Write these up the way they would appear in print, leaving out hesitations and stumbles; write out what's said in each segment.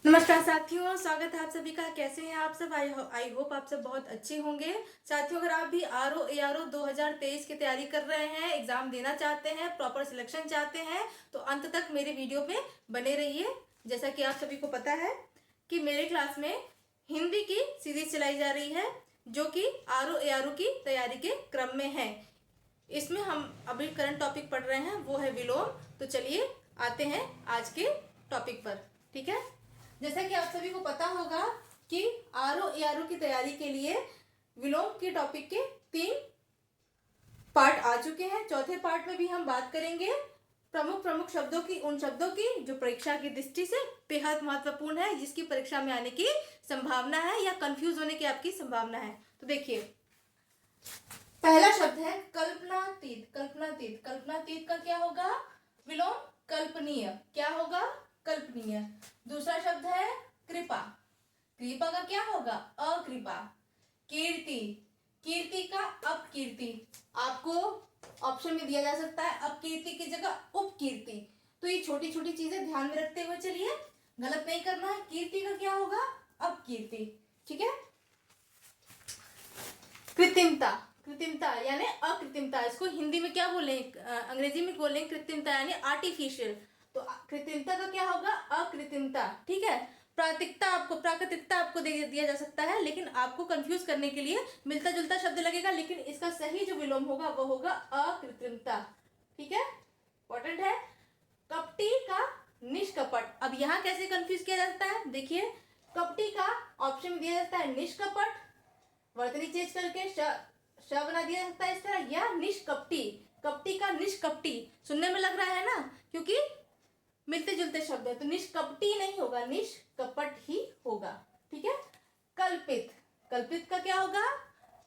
नमस्कार साथियों, स्वागत है आप सभी का। कैसे हैं आप सब? आई होप आप सब बहुत अच्छे होंगे। साथियों, अगर आप भी आरओ एआरओ 2023 की तैयारी कर रहे हैं, एग्जाम देना चाहते हैं, प्रॉपर सिलेक्शन चाहते हैं, तो अंत तक मेरे वीडियो पे बने रहिए। जैसा कि आप सभी को पता है कि मेरे क्लास में हिंदी की सीरीज चलाई जा रही है, जो कि आरओ एआरओ की तैयारी के क्रम में है। इसमें हम अभी करंट टॉपिक पढ़ रहे हैं, वो है विलोम। तो चलिए आते हैं आज के टॉपिक पर। ठीक है, जैसा कि आप सभी को पता होगा कि आरओ एआरओ की तैयारी के लिए विलोम के टॉपिक के 3 पार्ट आ चुके हैं। चौथे पार्ट में भी हम बात करेंगे प्रमुख प्रमुख शब्दों की, उन शब्दों की जो परीक्षा की दृष्टि से बेहद महत्वपूर्ण है, जिसकी परीक्षा में आने की संभावना है या कंफ्यूज होने की आपकी संभावना है। तो देखिए, पहला शब्द है कल्पनातीत। कल्पनातीत, कल्पनातीत का क्या होगा? विलोम कल्पनीय। क्या होगा? कल्पनीय। दूसरा शब्द है कृपा। कृपा का क्या होगा? अकृपा। कीर्ति, कीर्ति का अपकीर्ति। आपको ऑप्शन में दिया जा सकता है अपकीर्ति की जगह उपकीर्ति। तो ये छोटी छोटी चीजें ध्यान में रखते हुए चलिए, गलत नहीं करना है। कीर्ति का क्या होगा? अपकीर्ति। ठीक है। कृत्रिमता, कृत्रिमता यानी अकृत्रिमता। इसको हिंदी में क्या बोले, अंग्रेजी में बोले कृत्रिमता यानी आर्टिफिशियल। तो कृत्रिमता का क्या होगा? अकृत्रिमता। ठीक है। प्राकृतिकता आपको, प्राकृतिकता आपको दिया जा सकता है, लेकिन आपको कंफ्यूज करने के लिए मिलता जुलता शब्द लगेगा, लेकिन इसका सही जो विलोम होगा वो होगा अकृत्रिमता। ठीक है, इंपॉर्टेंट है। कपटी का निष्कपट। अब यहाँ कैसे कंफ्यूज किया जाता है? देखिए, कपटी का ऑप्शन में दिया जाता है निष्कपट, वर्तनी चेंज करके श बना दिया जाता है इस तरह, या निष्कपटी। कपटी का निष्कपटी सुनने में लग रहा है ना, क्योंकि मिलते जुलते शब्द है, तो निष्कपटी नहीं होगा, निष्कपट ही होगा। ठीक है। कल्पित, कल्पित का क्या होगा?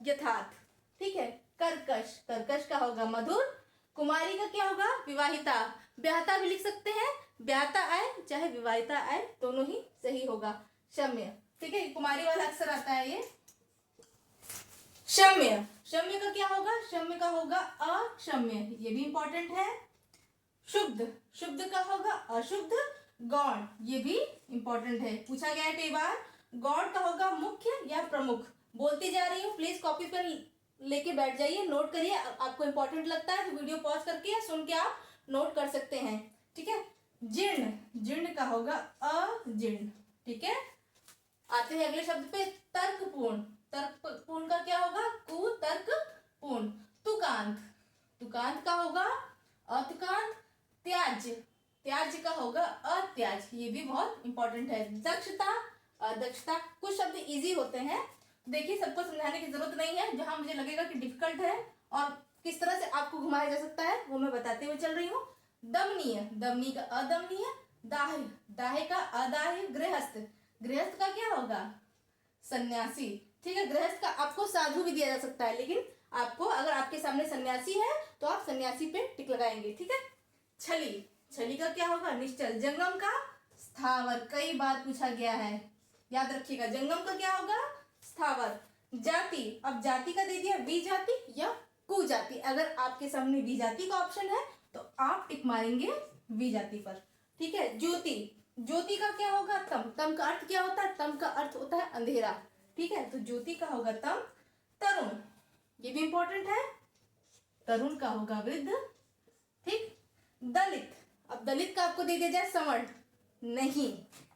यथार्थ। ठीक है। कर्कश, कर्कश का होगा मधुर। कुमारी का क्या होगा? विवाहिता। ब्याहता भी लिख सकते हैं, ब्याहता आए चाहे विवाहिता आए, दोनों ही सही होगा। क्षम्य, ठीक है, कुमारी वाला अक्सर आता है ये। क्षम्य, क्षम्य का क्या होगा? क्षम्य का होगा अक्षम्य, ये भी इंपॉर्टेंट है। शुद्ध, शुद्ध का होगा अशुद्ध। गौण, ये भी इंपॉर्टेंट है, पूछा गया है कई बार। गौण का होगा मुख्य या प्रमुख। बोलती जा रही हूँ, प्लीज कॉपी पर लेके बैठ जाइए, नोट करिए। आपको इंपॉर्टेंट लगता है तो वीडियो पॉज करके सुन के आप नोट कर सकते हैं। ठीक है। जीर्ण, जीर्ण का होगा अजीर्ण। ठीक है। आते हैं अगले शब्द पे, तर्कपूर्ण। तर्कपूर्ण का क्या होगा? कुतर्कपूर्ण। तुकांत, तुकांत का होगा अतुकांत। त्याज्य, त्याज्य का होगा अत्याज्य, ये भी बहुत इंपॉर्टेंट है। दक्षता, अदक्षता। कुछ शब्द इजी होते हैं, देखिए सबको समझाने की जरूरत नहीं है। जहां मुझे लगेगा कि डिफिकल्ट है और किस तरह से आपको घुमाया जा सकता है, वो मैं बताते हुए चल रही हूँ। दमनीय, दमनीय का अदमनीय। दाह्य, दाह्य का अदाह्य। गृहस्थ, गृहस्थ का क्या होगा? सन्यासी। ठीक है। गृहस्थ का आपको साधु भी दिया जा सकता है, लेकिन आपको अगर आपके सामने सन्यासी है तो आप सन्यासी पे टिक लगाएंगे। ठीक है। छली, छली का क्या होगा? निश्चल। जंगम का स्थावर, कई बार पूछा गया है, याद रखिएगा। जंगम का क्या होगा? स्थावर। जाति, अब जाति का दे दिया विजाति या कुजाति। अगर आपके सामने विजाति का ऑप्शन है तो आप टिक मारेंगे विजाति पर। ठीक है। ज्योति, ज्योति का क्या होगा? तम। तम का अर्थ क्या होता है? तम का अर्थ होता है अंधेरा। ठीक है, तो ज्योति का होगा तम। तरुण, ये भी इंपॉर्टेंट है, तरुण का होगा वृद्ध। ठीक। दलित, अब दलित का आपको दे दिया जाए सवर्ण, नहीं,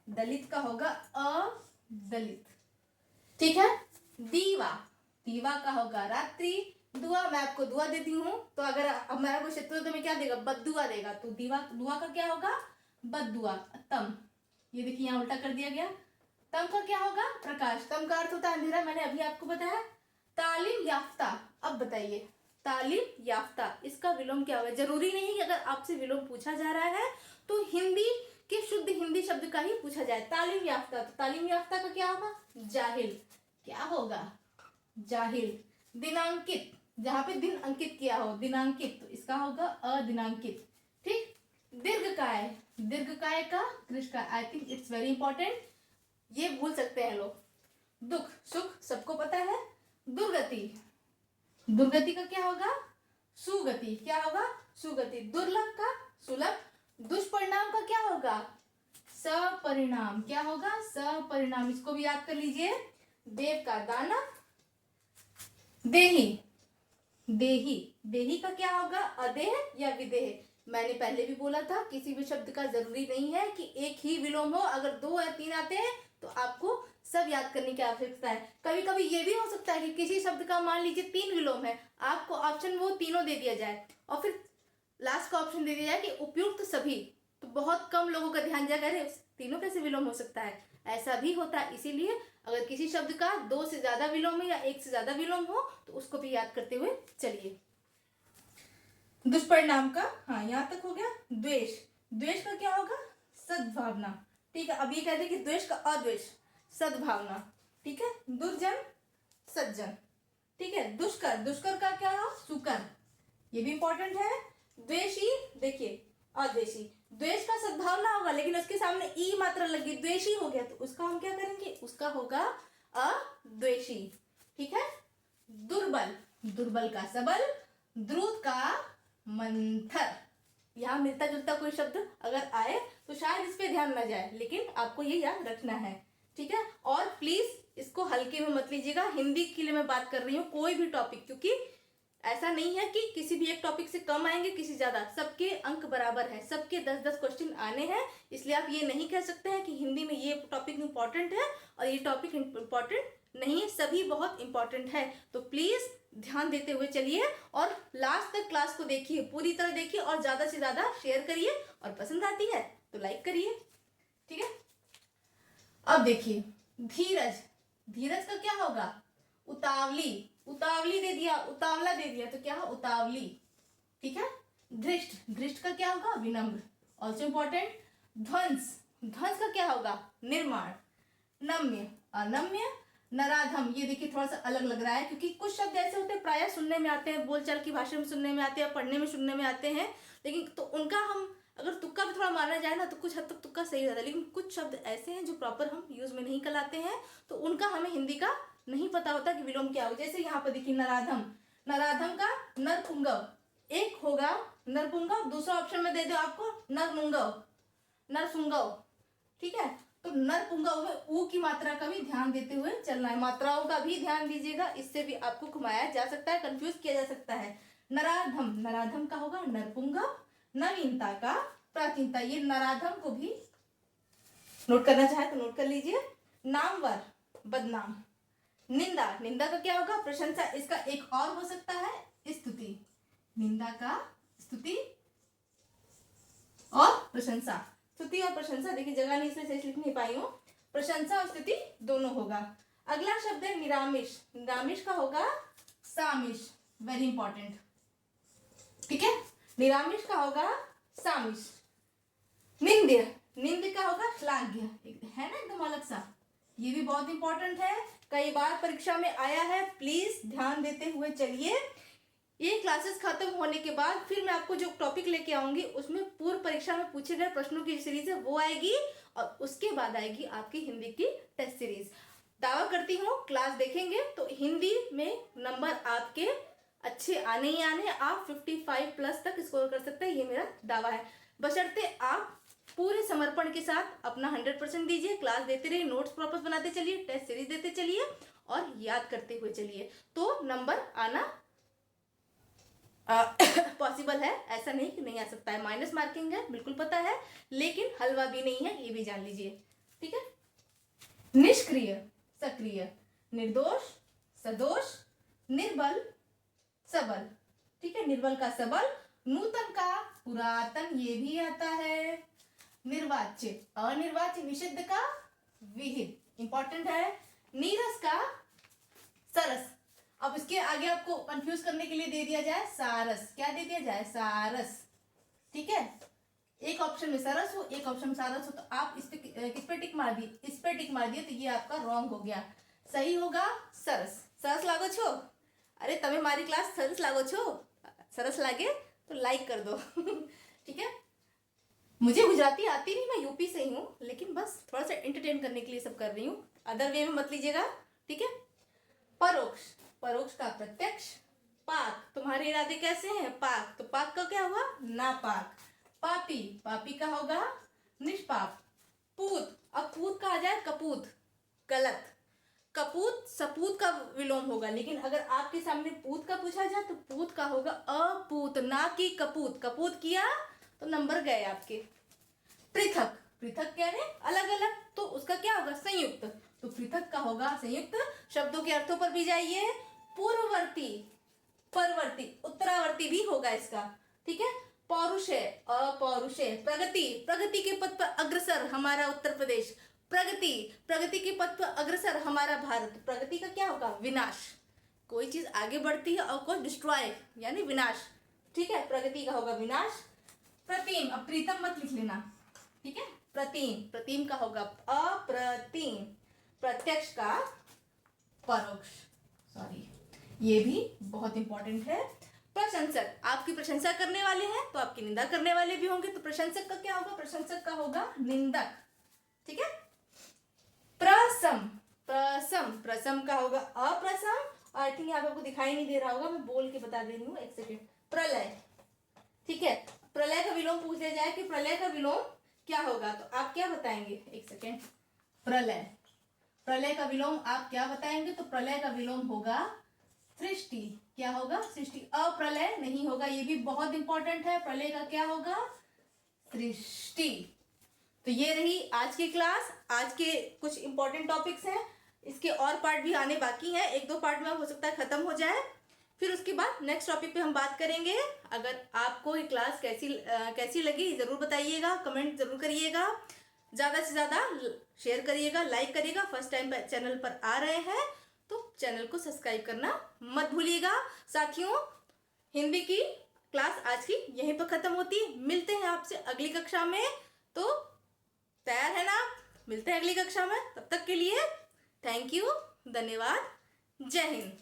दलित का होगा अदलित। ठीक है। दीवा, दीवा का होगा रात्रि। दुआ, मैं आपको दुआ देती हूँ, तो अगर अब मेरा कोई शत्रु तो मैं क्या देगा? बद्दुआ देगा, तो दीवा, दुआ का क्या होगा? बद्दुआ। तम, ये देखिए यहाँ उल्टा कर दिया गया। तम का क्या होगा? प्रकाश। तम का अर्थ होता है अंधेरा, मैंने अभी आपको बताया। तालीम याफ्ता, अब बताइए तालीम याफ्ता इसका विलोम क्या होगा? जरूरी नहीं कि अगर आपसे विलोम पूछा जा रहा है तो हिंदी के शुद्ध हिंदी शब्द का ही पूछा जाए। तालीम याफ्ता, तो तालीम याफ्ता का क्या होगा? जाहिल। क्या होगा? जाहिल। दिनांकित, जहां पे दिन अंकित किया हो, दिनांकित, तो इसका होगा अदिनांकित। ठीक। दीर्घकाय, दीर्घकाय का कृष्ण का, I think it's very important, ये भूल सकते हैं लोग। दुख, सुख सबको पता है। दुर्गति, दुर्गति का क्या होगा? सुगति। क्या होगा? सुगति। दुर्लभ का सुलभ। दुष्परिणाम का क्या होगा? सपरिणाम। क्या होगा? सपरिणाम। इसको भी याद कर लीजिए। देव का दानव, देही। देही, देही का क्या होगा? अदेह या विदेह। मैंने पहले भी बोला था किसी भी शब्द का जरूरी नहीं है कि एक ही विलोम हो, अगर 2 या 3 आते हैं तो आपको सब याद करने की आवश्यकता है। कभी कभी ये भी हो सकता है कि किसी शब्द का मान लीजिए 3 विलोम है, आपको ऑप्शन वो तीनों दे दिया जाए और फिर लास्ट का ऑप्शन दे दिया जाए कि उपयुक्त सभी, तो बहुत कम लोगों का ध्यान जाएगा अरे तीनों कैसे विलोम हो सकता है। ऐसा भी होता है। इसीलिए अगर किसी शब्द का 2 से ज्यादा विलोम है या 1 से ज्यादा विलोम हो तो उसको भी याद करते हुए चलिए। दुष्परिणाम का, हाँ यहाँ तक हो गया। द्वेष, द्वेष का क्या होगा? सद्भावना। ठीक है, अब ये कहते हैं कि द्वेष का अद्वेष, सद्भावना। ठीक है, दुर्जन, सज्जन। ठीक है, दुष्कर, दुष्कर का क्या है? सुकर, ये भी इंपॉर्टेंट है। द्वेषी, देखिए अद्वेषी, द्वेष का सद्भावना होगा लेकिन उसके सामने ई मात्रा लगी, द्वेषी हो गया, तो उसका हम क्या करेंगे? उसका होगा अद्वेषी। ठीक है, दुर्बल, दुर्बल का सबल, द्रुत का मंथर। यहाँ मिलता जुलता कोई शब्द अगर आए तो शायद इस पे ध्यान न जाए, लेकिन आपको ये याद रखना है। ठीक है, और प्लीज इसको हल्के में मत लीजिएगा। हिंदी के लिए मैं बात कर रही हूँ, कोई भी टॉपिक, क्योंकि ऐसा नहीं है कि किसी भी एक टॉपिक से कम आएंगे किसी ज्यादा, सबके अंक बराबर है, सबके 10-10 क्वेश्चन आने हैं। इसलिए आप ये नहीं कह सकते हैं कि हिंदी में ये टॉपिक इंपॉर्टेंट है और ये टॉपिक इंपॉर्टेंट नहीं है, सभी बहुत इंपॉर्टेंट है। तो प्लीज ध्यान देते हुए चलिए और लास्ट तक क्लास को देखिए, पूरी तरह देखिए और ज्यादा से ज्यादा शेयर करिए, और पसंद आती है तो लाइक करिए। ठीक है, अब देखिए धीरज, धीरज का क्या होगा? उतावली, उतावली दे दिया, उतावला दे दिया, तो क्या है? उतावली। ठीक है, धृष्ट, धृष्ट का क्या होगा? विनम्र, ऑल्सो इंपॉर्टेंट। ध्वंस, ध्वंस का क्या होगा? निर्माण। नम्य, अनम्य। नराधम, ये देखिए थोड़ा सा अलग लग रहा है क्योंकि कुछ शब्द ऐसे होते हैं प्रायः सुनने में आते हैं, बोलचाल की भाषा में सुनने में आते हैं, पढ़ने में सुनने में आते हैं, लेकिन तो उनका हम अगर तुक्का भी थोड़ा मारना जाए ना तो कुछ हद तक तुक्का सही रहता है, लेकिन कुछ शब्द ऐसे हैं जो प्रॉपर हम यूज में नहीं कराते हैं, तो उनका हमें हिंदी का नहीं पता होता कि विलोम क्या हो। जैसे यहाँ पर देखिए नराधम, नराधम का नरपुंगव, एक होगा नरपुंगव, दूसरा ऑप्शन में दे दो आपको नरमुंगव, नरसुंगव। ठीक है, तो नरपुंगव में ऊ की मात्रा का भी ध्यान देते हुए चलना है, मात्राओं का भी ध्यान दीजिएगा, इससे भी आपको घुमाया जा सकता है, कंफ्यूज किया जा सकता है। नराधम, नराधम का होगा नरपुंगव। नवीनता का प्राचीनता, ये नराधम को भी नोट करना चाहे तो नोट कर लीजिए। नामवर, बदनाम। निंदा, निंदा का क्या होगा? प्रशंसा, इसका एक और हो सकता है स्तुति, निंदा का स्तुति और प्रशंसा, स्तुति और प्रशंसा, देखिए जगह नहीं इसलिए सही लिख नहीं पाई हूँ, प्रशंसा और स्तुति दोनों होगा। अगला शब्द है निरामिष, निरामिष का होगा सामिष, वेरी इंपॉर्टेंट। ठीक है, निरामिष का होगा सामिष। निंद्य, निंद्य का होगा श्लाघ्य, है ना एकदम अलग सा, ये भी बहुत इंपॉर्टेंट है, कई बार परीक्षा में आया है, प्लीज ध्यान देते हुए चलिए। ये क्लासेस खत्म होने के बाद फिर मैं आपको जो टॉपिक लेके आऊंगी उसमें पूर्व परीक्षा में पूछे गए प्रश्नों की सीरीज है वो आएगी, और उसके बाद आएगी आपकी हिंदी की टेस्ट सीरीज। दावा करती हूँ क्लास देखेंगे तो हिंदी में नंबर आपके अच्छे आने ही आने, आप 55 प्लस तक स्कोर कर सकते हैं, ये मेरा दावा है, बशर्ते आप पूरे समर्पण के साथ अपना 100% दीजिए, क्लास देते रहिए, नोट्स प्रॉपर बनाते चलिए, टेस्ट सीरीज देते चलिए और याद करते हुए चलिए, तो नंबर आना पॉसिबल है, ऐसा नहीं कि नहीं आ सकता है। माइनस मार्किंग है बिल्कुल पता है, लेकिन हलवा भी नहीं है, ये भी जान लीजिए। ठीक है, निष्क्रिय, सक्रिय, निर्दोष, सदोष, निर्बल, सबल। ठीक है, निर्बल का सबल, नूतन का पुरातन, ये भी आता है। निर्वाच्य, अनिर्वाच्य, निषिद्ध का विहित, इंपॉर्टेंट है। नीरस का सरस, अब इसके आगे आपको कंफ्यूज करने के लिए दे दिया जाए सारस, क्या दे दिया जाए? सारस। ठीक है, एक ऑप्शन में सरस हो, एक ऑप्शन में सारस हो, तो आप इस पे किस पे टिक मार दिए? इस पे टिक मार दिए, तो ये आपका रॉन्ग हो गया, सही होगा सरस। सरस लागो छो, अरे तमे मारी क्लास सरस लागो छो, सरस लागे तो लाइक कर दो। ठीक है, मुझे गुजराती आती नहीं, मैं यूपी से ही हूँ, लेकिन बस थोड़ा सा एंटरटेन करने के लिए सब कर रही हूँ, अदर वे में मत लीजिएगा। ठीक है, परोक्ष, परोक्ष का प्रत्यक्ष। पाक, तुम्हारे इरादे कैसे हैं? पाक, तो पाक का क्या हुआ? नापाक। पापी, पापी का होगा निष्पाप। पूत, अब पूत का आ जाए कपूत, गलत। कपूत सपूत का विलोम होगा, लेकिन अगर आपके सामने पूत का पूछा जाए तो पूत का होगा अपूत, ना कि कपूत। कपूत किया तो नंबर गए आपके। पृथक, पृथक क्या है, अलग अलग, तो उसका क्या होगा, संयुक्त। तो पृथक का होगा संयुक्त। शब्दों के अर्थों पर भी जाइए। पूर्ववर्ती, परवर्ती, उत्तरावर्ती भी होगा इसका, ठीक है। पौरुष है, अपौरुष है। प्रगति, प्रगति के पथ पर अग्रसर हमारा उत्तर प्रदेश। प्रगति, प्रगति के पथ पर अग्रसर हमारा भारत। प्रगति का क्या होगा, विनाश। कोई चीज आगे बढ़ती है और कोई डिस्ट्रॉय यानी विनाश, ठीक है। प्रगति का होगा विनाश। प्रतिम, अब प्रीतम मत लिख लेना, ठीक है। प्रतिम, प्रतिम का होगा अप्रतिम। प्रत्यक्ष का परोक्ष, सॉरी, ये भी बहुत इंपॉर्टेंट है। प्रशंसक, आपकी प्रशंसा करने वाले हैं तो आपकी निंदा करने वाले भी होंगे, तो प्रशंसक का क्या होगा, प्रशंसक का होगा निंदक, ठीक है। प्रसम, प्रसम, प्रसम का होगा अप्रसम। आई थिंक यहाँ पे आपको दिखाई नहीं दे रहा होगा, मैं बोल के बता दे रही हूँ, एक सेकेंड। प्रलय, ठीक है। प्रलय का विलोम पूछ लिया जाए कि प्रलय का विलोम क्या होगा, तो आप क्या बताएंगे, एक सेकेंड। प्रलय, प्रलय का विलोम आप क्या बताएंगे, तो प्रलय का विलोम होगा सृष्टि। क्या होगा, सृष्टि। अप्रलय नहीं होगा, ये भी बहुत इंपॉर्टेंट है। प्रलय का क्या होगा, सृष्टि। तो ये रही आज की क्लास। आज के कुछ इंपॉर्टेंट टॉपिक्स हैं, इसके और पार्ट भी आने बाकी हैं, एक दो पार्ट में हो सकता है खत्म हो जाए, फिर उसके बाद नेक्स्ट टॉपिक पे हम बात करेंगे। अगर आपको ये क्लास कैसी लगी जरूर बताइएगा, कमेंट जरूर करिएगा, ज़्यादा से ज़्यादा शेयर करिएगा, लाइक करिएगा। फर्स्ट टाइम चैनल पर आ रहे हैं तो चैनल को सब्सक्राइब करना मत भूलिएगा। साथियों, हिंदी की क्लास आज की यहीं पर खत्म होती है। मिलते हैं आपसे अगली कक्षा में, तो तैयार है ना, मिलते हैं अगली कक्षा में। तब तक के लिए थैंक यू, धन्यवाद, जय हिंद।